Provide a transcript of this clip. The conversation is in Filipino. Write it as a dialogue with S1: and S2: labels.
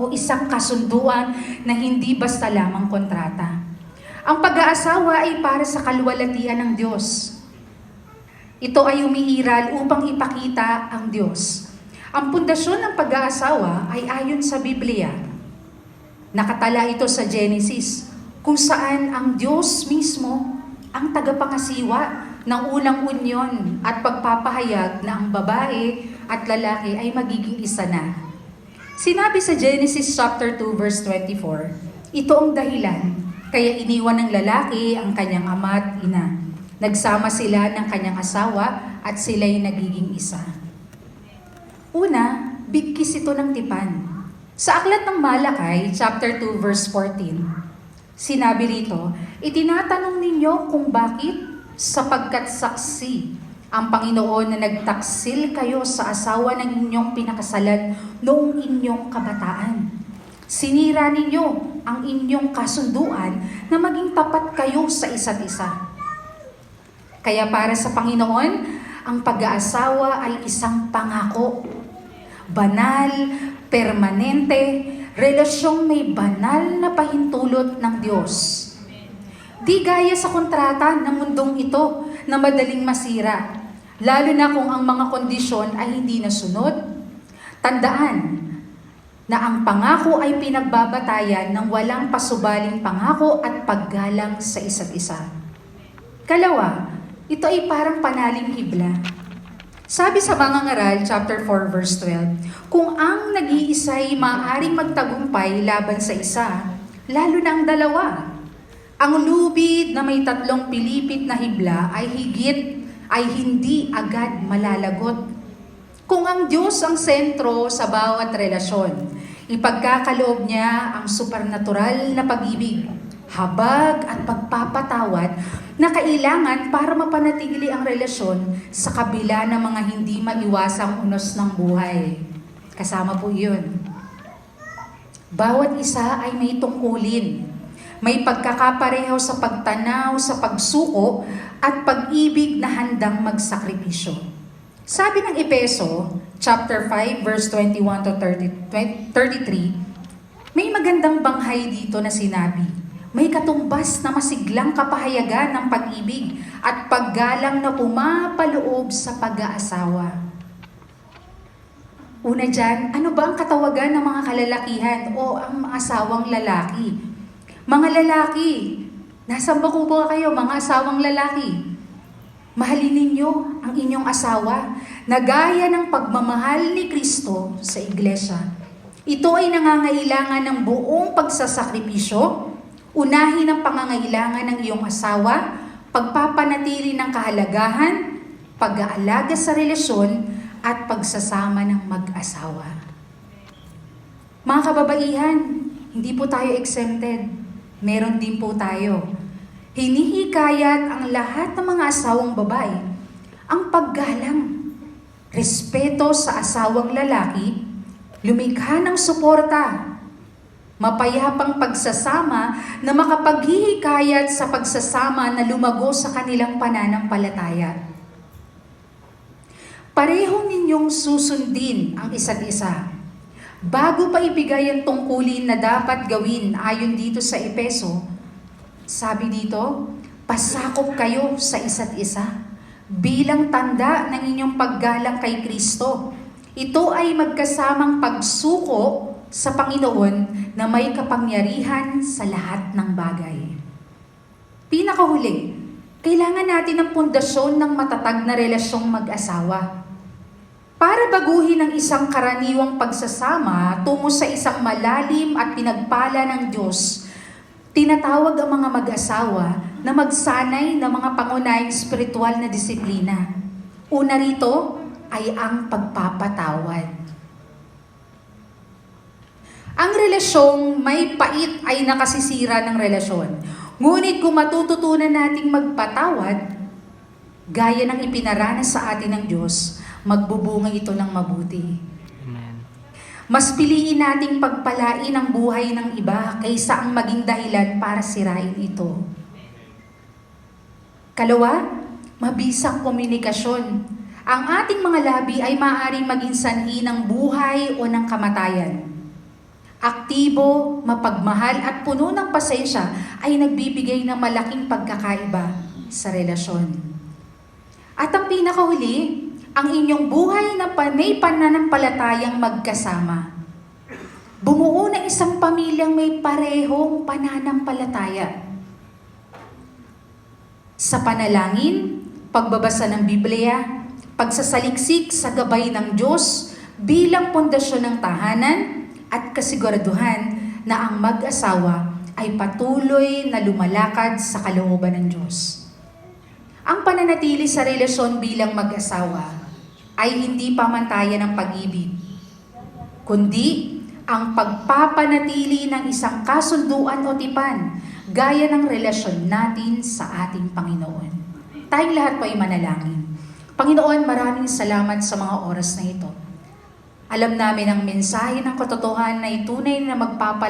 S1: o isang kasunduan na hindi basta lamang kontrata. Ang pag-aasawa ay para sa kaluwalhatian ng Diyos. Ito ay umiiral upang ipakita ang Diyos. Ang pundasyon ng pag-aasawa ay ayon sa Biblia. Nakatala ito sa Genesis, kung saan ang Diyos mismo ang tagapangasiwa ng unang unyon at pagpapahayag na ang babae at lalaki ay magiging isa na. Sinabi sa Genesis chapter 2 verse 24, ito ang dahilan, kaya iniwan ng lalaki ang kanyang ama at ina. Nagsama sila ng kanyang asawa at sila'y nagiging isa. Una, bigkis ito ng tipan. Sa aklat ng Malakay, chapter 2 verse 14, sinabi rito, itinatanong ninyo kung bakit sapagkat saksi ang Panginoon na nagtaksil kayo sa asawa ng inyong pinakasalan noong inyong kabataan. Sinira ninyo ang inyong kasunduan na maging tapat kayo sa isa't isa. Kaya para sa Panginoon, ang pag-aasawa ay isang pangako. Banal, permanente, relasyong may banal na pahintulot ng Diyos. Di gaya sa kontrata ng mundong ito na madaling masira. Lalo na kung ang mga kondisyon ay hindi nasunod. Tandaan na ang pangako ay pinagbabatayan ng walang pasubaling pangako at paggalang sa isa't isa. Kalawa, ito ay parang panaling hibla. Sabi sa Mangangaral, chapter 4, verse 12, kung ang nag-iisa'y maaaring magtagumpay laban sa isa, lalo na ang dalawa, ang lubid na may tatlong pilipit na hibla ay hindi agad malalagot. Kung ang Diyos ang sentro sa bawat relasyon, ipagkakaloob niya ang supernatural na pag-ibig, habag at pagpapatawad na kailangan para mapanatili ang relasyon sa kabila ng mga hindi maiwasang unos ng buhay. Kasama po yun. Bawat isa ay may tungkulin. May pagkakapareho sa pagtanaw, sa pagsuko, at pag-ibig na handang magsakripisyo. Sabi ng Epeso, chapter 5, verse 21 to 33, may magandang banghay dito na sinabi, may katumbas na masiglang kapahayagan ng pag-ibig at paggalang na pumapaloob sa pag-aasawa. Una dyan, ano ba ang katawagan ng mga kalalakihan o ang asawang lalaki? Mga lalaki, nasaan ba po ba kayo, mga asawang lalaki? Mahalin ninyo ang inyong asawa na gaya ng pagmamahal ni Kristo sa iglesia. Ito ay nangangailangan ng buong pagsasakripisyo. Unahin ang pangangailangan ng iyong asawa, pagpapanatili ng kahalagahan, pag-aalaga sa relasyon, at pagsasama ng mag-asawa. Mga kababaihan, hindi po tayo exempted. Meron din po tayo. Hinihikayat ang lahat ng mga asawang babae ang paggalang, respeto sa asawang lalaki, lumikha ng suporta, mapayapang pagsasama na makapaghihikayat sa pagsasama na lumago sa kanilang pananampalataya. Pareho ninyong susundin ang isa't isa. Bago pa ibigay ang tungkulin na dapat gawin ayon dito sa Epeso, sabi dito, pasakop kayo sa isa't isa bilang tanda ng inyong paggalang kay Kristo. Ito ay magkasamang pagsuko sa Panginoon na may kapangyarihan sa lahat ng bagay. Pinakahuli, kailangan natin ng pundasyon ng matatag na relasyong mag-asawa. Para baguhin ang isang karaniwang pagsasama tungo sa isang malalim at pinagpala ng Diyos, tinatawag ang mga mag-asawa na magsanay ng mga pangunahing spiritual na disiplina. Una rito ay ang pagpapatawad. Ang relasyong may pait ay nakasisira ng relasyon. Ngunit kung matututunan nating magpatawad, gaya ng ipinaranas sa atin ng Diyos, magbubunga ito ng mabuti.
S2: Amen.
S1: Mas piliin nating pagpalain ang buhay ng iba kaysa ang maging dahilan para sirain ito. Kalawa, mabisang komunikasyon. Ang ating mga labi ay maaaring maging sanhi ng buhay o ng kamatayan. aktibo, mapagmahal at puno ng pasensya ay nagbibigay ng malaking pagkakaiba sa relasyon. At ang pinakahuli, ang inyong buhay na panay pananampalatayang magkasama. Bumuo ng isang pamilyang may parehong pananampalataya. Sa panalangin, pagbabasa ng Biblia, pagsasaliksik sa gabay ng Diyos bilang pundasyon ng tahanan at kasiguraduhan na ang mag-asawa ay patuloy na lumalakad sa kalooban ng Diyos. Ang pananatili sa relasyon bilang mag-asawa ay hindi pamantayan ng pag-ibig, kundi ang pagpapanatili ng isang kasunduan o tipan gaya ng relasyon natin sa ating Panginoon. Tayong lahat po ay manalangin. Panginoon, maraming salamat sa mga oras na ito. Alam namin ang mensahe ng katotohanan na tunay na magpapalagay